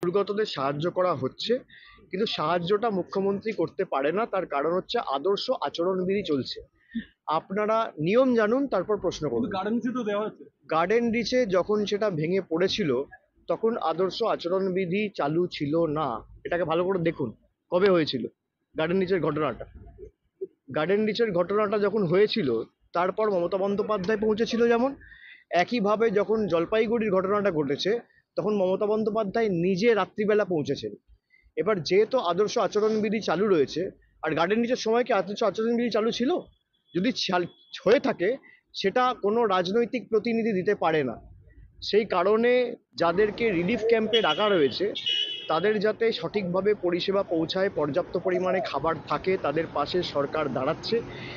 দুর্গতদের সাহায্য করা হচ্ছে, কিন্তু সাহায্যটা মুখ্যমন্ত্রী করতে পারে না। তার কারণ হচ্ছে আদর্শ আচরণবিধি চলছে। আপনারা নিয়ম জানুন, তারপর প্রশ্ন করুন। গার্ডেন রিচে যখন সেটা ভেঙে পড়েছিল তখন আদর্শ আচরণবিধি চালু ছিল না। এটাকে ভালো করে দেখুন কবে হয়েছিল গার্ডেন রিচের ঘটনাটা। গার্ডেন রিচের ঘটনাটা যখন হয়েছিল তারপর মমতা বন্দ্যোপাধ্যায় পৌঁছেছিল, যেমন একইভাবে যখন জলপাইগুড়ির ঘটনাটা ঘটেছে তখন মমতা বন্দ্যোপাধ্যায় নিজে রাত্রিবেলা পৌঁছেছেন। এবার যেহেতু আদর্শ আচরণবিধি চালু রয়েছে, আর গার্ডেন রিচের সময় কি আদর্শ আচরণবিধি চালু ছিল? যদি হয়ে থাকে সেটা কোনো রাজনৈতিক প্রতিনিধি দিতে পারে না। সেই কারণে যাদেরকে রিলিফ ক্যাম্পে রাখা রয়েছে তাদের যাতে সঠিকভাবে পরিষেবা পৌঁছায়, পর্যাপ্ত পরিমাণে খাবার থাকে, তাদের পাশে সরকার দাঁড়াচ্ছে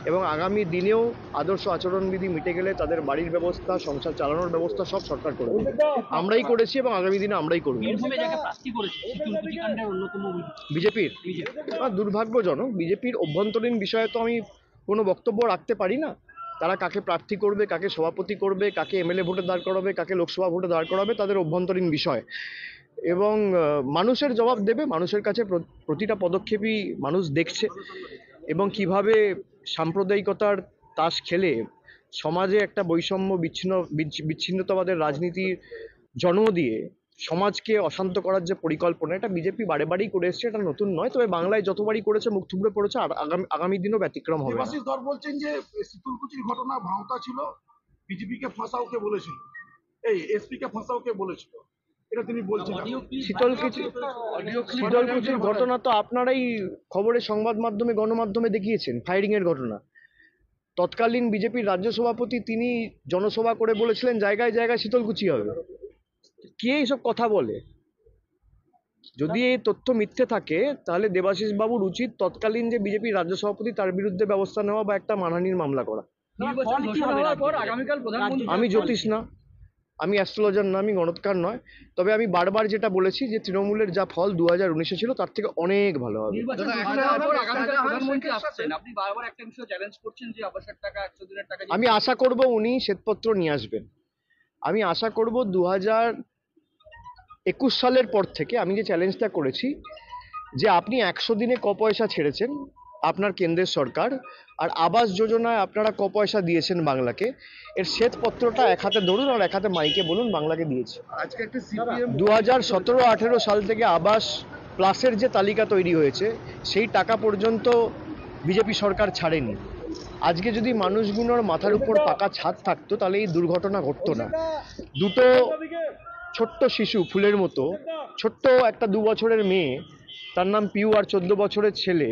এবং আগামী দিনেও আদর্শ আচরণবিধি মিটে গেলে তাদের বাড়ির ব্যবস্থা, সংসার চালানোর ব্যবস্থা সব সরকার করবে। আমরাই করেছি এবং আগামী দিনে আমরাই করব। বিজেপির দুর্ভাগ্যজনক। বিজেপির অভ্যন্তরীণ বিষয়ে তো আমি কোনো বক্তব্য রাখতে পারি না। তারা কাকে প্রার্থী করবে, কাকে সভাপতি করবে, কাকে এমএলএ ভোটে দাঁড় করাবে, কাকে লোকসভা ভোটে দাঁড় করাবে, তাদের অভ্যন্তরীণ বিষয় এবং মানুষের জবাব দেবে। মানুষের কাছে প্রতিটা পদক্ষেপই মানুষ দেখছে এবং কিভাবে সাম্প্রদায়িকতার তাস খেলে সমাজে একটা বৈষম্য, বিচ্ছিন্নতাবাদের রাজনীতির জন্ম দিয়ে সমাজকে অশান্ত করার যে পরিকল্পনা, এটা বিজেপি বারে বারেই করে এসছে, এটা নতুন নয়। তবে বাংলায় যতবারই করেছে মুখ থুবড়ে পড়েছে, আর আগামী দিনও ব্যতিক্রম হবে। দেবাশিস ধর বলছেন যে শীতলকুচির ঘটনা ভাঁওতা ছিল, বিজেপিকে ফাঁসাও কে বলেছিল, এই এসপি কে ফাঁসাও কে বলেছিল, এটা তিনি বলছেন। শীতলকুচির ঘটনা তো আপনারাই খবরের সংবাদ মাধ্যমে, গণমাধ্যমে দেখিয়েছেন, ফায়ারিং এর ঘটনা। তৎকালীন বিজেপির রাজ্য সভাপতি তিনি জনসভা করে বলেছিলেন জায়গায় জায়গায় শীতলকুচি হবে। কে এইসব কথা বলে? যদি এই তথ্য মিথ্যে থাকে তাহলে দেবাশিস বাবুর উচিত তৎকালীন যে বিজেপির রাজ্য সভাপতি তার বিরুদ্ধে ব্যবস্থা নেওয়া বা একটা মানহানির মামলা করা। আমি জ্যোতিষ না, আমি অ্যাস্ট্রোলজার না, আমি গণৎকার নয়। তবে আমি বারবার যেটা বলেছি যে তৃণমূলের যা ফল 2019-এ ছিল তার থেকে অনেক ভালো হবে। আমি আশা করব উনি শ্বেতপত্র নিয়ে আসবেন। আমি আশা করব 2021 সালের পর থেকে আমি যে চ্যালেঞ্জটা করেছি যে আপনি 100 দিনে ক পয়সা ছেড়েছেন আপনার কেন্দ্রের সরকার, আর আবাস যোজনায় আপনারা ক পয়সা দিয়েছেন বাংলাকে, এর শ্বেতপত্রটা এক হাতে ধরুন আর এক হাতে মাইকে বলুন বাংলাকে দিয়েছে। 2017-18 সাল থেকে আবাস প্লাসের যে তালিকা তৈরি হয়েছে সেই টাকা পর্যন্ত বিজেপি সরকার ছাড়েনি। আজকে যদি মানুষগুলোর মাথার উপর পাকা ছাদ থাকতো তাহলে এই দুর্ঘটনা ঘটতো না। দুটো ছোট্ট শিশু, ফুলের মতো ছোট্ট একটা 2 বছরের মেয়ে, তার নাম পিউ, আর 14 বছরের ছেলে,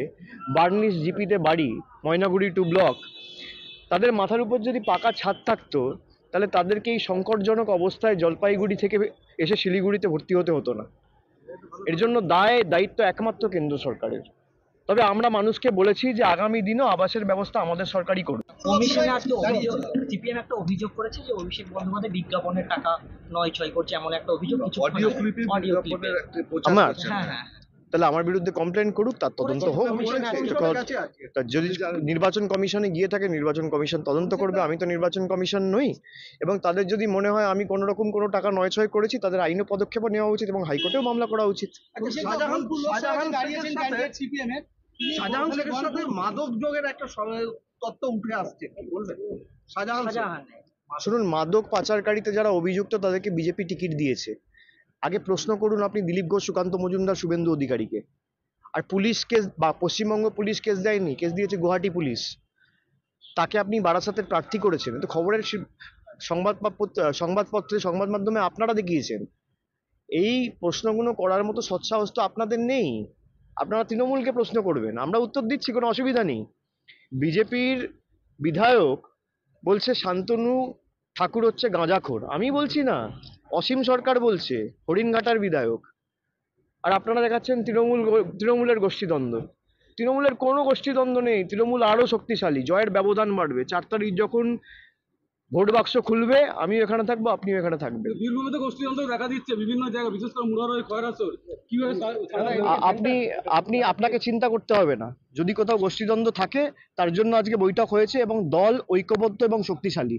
বার্নিশ জিপিতে বাড়ি, ময়নাগুড়ি 2 ব্লক, তাদের মাথার উপর যদি পাকা ছাদ থাকতো তাহলে তাদেরকে এই সংকটজনক অবস্থায় জলপাইগুড়ি থেকে এসে শিলিগুড়িতে ভর্তি হতে হতো না। এর জন্য দায়িত্ব একমাত্র কেন্দ্র সরকারের। তবে আমরা মানুষকে বলেছি যে আগামী দিনও আবাসের ব্যবস্থা আমাদের সরকারই করবে। সিপিএম একটা অভিযোগ করেছে যে অভিষেক বন্দ্যোপাধ্যায় বিজ্ঞাপনের টাকা নয় ছয় করছে, এমন একটা অভিযোগ আমার। তাহলে আমার বিরুদ্ধে কমপ্লেন করুক, তার তদন্ত হোক। যদি নির্বাচন কমিশনে গিয়ে থাকে নির্বাচন কমিশন তদন্ত করবে, আমি তো নির্বাচন কমিশন নই। এবং তাদের যদি মনে হয় আমি কোনো রকম কোনো টাকা নয় ছয় করেছি, তাদের আইনি পদক্ষেপ নেওয়া উচিত এবং হাইকোর্টেও মামলা করা উচিত। মাদক যোগের একটা তত্ত্ব উঠে আসছে, বলবেন? শুনুন, মাদক পাচারকারীতে যারা অভিযুক্ত তাদেরকে বিজেপি টিকিট দিয়েছে। আগে প্রশ্ন করুন আপনি দিলীপ ঘোষ, সুকান্ত মজুমদার, শুভেন্দু অধিকারীকে। আর পুলিশ কেস বা পশ্চিমবঙ্গ পুলিশ কেস দেয়নি, কেস দিয়েছে গুয়াহাটি পুলিশ। তাকে আপনি বারাসাতের প্রার্থী করেছেন, তো খবরের সংবাদপত্রে, সংবাদ মাধ্যমে আপনারা দেখিয়েছেন। এই প্রশ্নগুলো করার মতো সৎসাহস তো আপনাদের নেই। আপনারা তৃণমূলকে প্রশ্ন করবেন, আমরা উত্তর দিচ্ছি, কোনো অসুবিধা নেই। বিজেপির বিধায়ক বলছে শান্তনু ঠাকুর হচ্ছে গাঁজাখোর। আমি বলছি না, অসীম সরকার বলছে, হরিণঘাটার বিধায়ক। আর আপনারা দেখাচ্ছেন তৃণমূলের গোষ্ঠীদ্বন্দ্ব। তৃণমূলের কোনো গোষ্ঠীদ্বন্দ্ব নেই, তৃণমূল আরো শক্তিশালী, জয়ের ব্যবধান বাড়বে। 4 তারিখ যখন ভোট বাক্স খুলবে আমিও এখানে থাকবো, আপনিও এখানে থাকবেন। বীরভূমে তো গোষ্ঠীদ্বন্দ্ব দেখা দিচ্ছে বিভিন্ন জায়গায়, বিশেষ করে মুরারই, খয়রাসর। আপনাকে চিন্তা করতে হবে না। যদি কোথাও গোষ্ঠীদ্বন্দ্ব থাকে তার জন্য আজকে বৈঠক হয়েছে এবং দল ঐক্যবদ্ধ এবং শক্তিশালী।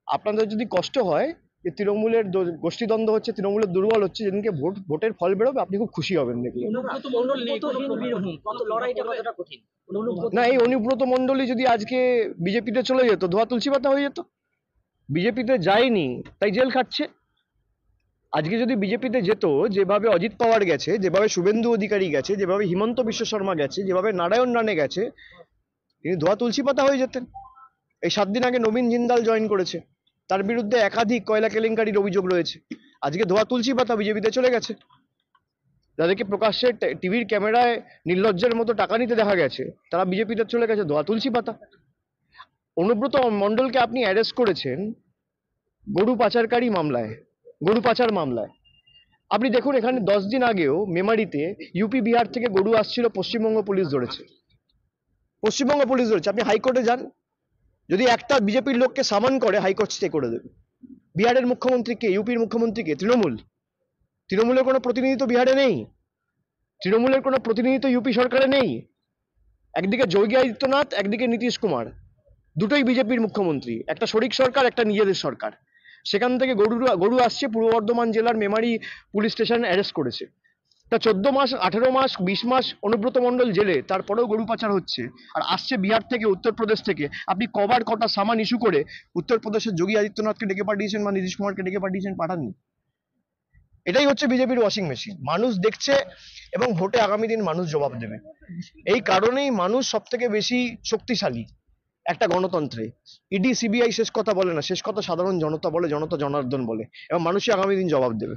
আপনাদের যদি কষ্ট হয় যে তৃণমূলের গোষ্ঠীদ্বন্দ্ব হচ্ছে, তৃণমূলের দুর্বল হচ্ছে, যেদিনকে ভোটের ফল বেরোবে আপনি খুব খুশি হবেন দেখলে। লড়াইটা কতটা কঠিন? না, এই অনুব্রত মণ্ডলী যদি আজকে বিজেপিতে চলে যেত, ধোয়া তুলসী পাতা হয়ে যেত। বিজেপিতে যায়নি তাই জেল খাটছে। আজকে যদি বিজেপিতে যেত, যেভাবে অজিত পাওয়ার গেছে, যেভাবে শুভেন্দু অধিকারী গেছে, যেভাবে হিমন্ত বিশ্ব শর্মা গেছে, যেভাবে নারায়ণ রানে গেছে, তিনি ধোয়া তুলসী পাতা হয়ে যেতেন। এই 7 দিন আগে নবীন জিন্দাল জয়েন করেছে, তার বিরুদ্ধে একাধিক কয়লা কেলেঙ্কারির অভিযোগ রয়েছে। আজকে ধোয়া তুলসী পাতা বিজেপিতে চলে গেছে। যাদেরকে প্রকাশ্যে টিভির ক্যামেরায় নির্লজ্জের মতো টাকা নিতে দেখা গেছে, তারা বিজেপিতে চলে গেছে ধোয়া তুলসী পাতা। অনুব্রত মণ্ডলকে আপনি অ্যারেস্ট করেছেন গরু পাচারকারী মামলায়, গরু পাচার মামলায়। আপনি দেখুন, এখানে 10 দিন আগেও মেমারিতে ইউপি বিহার থেকে গরু আসছিল, পশ্চিমবঙ্গ পুলিশ ধরেছে। পশ্চিমবঙ্গ পুলিশ ধরেছে। আপনি হাইকোর্টে যান, যদি একটা বিজেপির লোককে সামান করে, হাইকোর্ট স্টে করে দেবে। বিহারের মুখ্যমন্ত্রীকে, ইউপির মুখ্যমন্ত্রীকে, তৃণমূলের কোনো প্রতিনিধি তো বিহারে নেই, তৃণমূলের কোনো প্রতিনিধি তো ইউপি সরকারে নেই। একদিকে যোগী আদিত্যনাথ, একদিকে নীতিশ কুমার, দুটোই বিজেপির মুখ্যমন্ত্রী, একটা শরিক সরকার, একটা নিজেদের সরকার। সেখান থেকে গরু আসছে, পূর্ব বর্ধমান জেলার মেমারি পুলিশ স্টেশন অ্যারেস্ট করেছে। তা 14 মাস, 18 মাস, 20 মাস অনুব্রত মণ্ডল জেলে, তারপরেও গরু পাচার হচ্ছে, আর আসছে বিহার থেকে, উত্তরপ্রদেশ থেকে। আপনি কটা সামান ইস্যু করে উত্তরপ্রদেশের যোগী আদিত্যনাথকে ডেকে পাঠিয়েছেন বা নীতিশ কুমারকে ডেকে পাঠিয়েছেন? পাঠাননি। এটাই হচ্ছে বিজেপির ওয়াশিং মেশিন। মানুষ দেখছে এবং ভোটে আগামী দিন মানুষ জবাব দেবে। এই কারণেই মানুষ সব থেকে বেশি শক্তিশালী একটা গণতন্ত্রে। ইডি সিবিআই শেষ কথা বলে না, শেষ কথা সাধারণ জনতা বলে, জনতা জনার্দন বলে, এবং মানুষই আগামী দিন জবাব দেবে।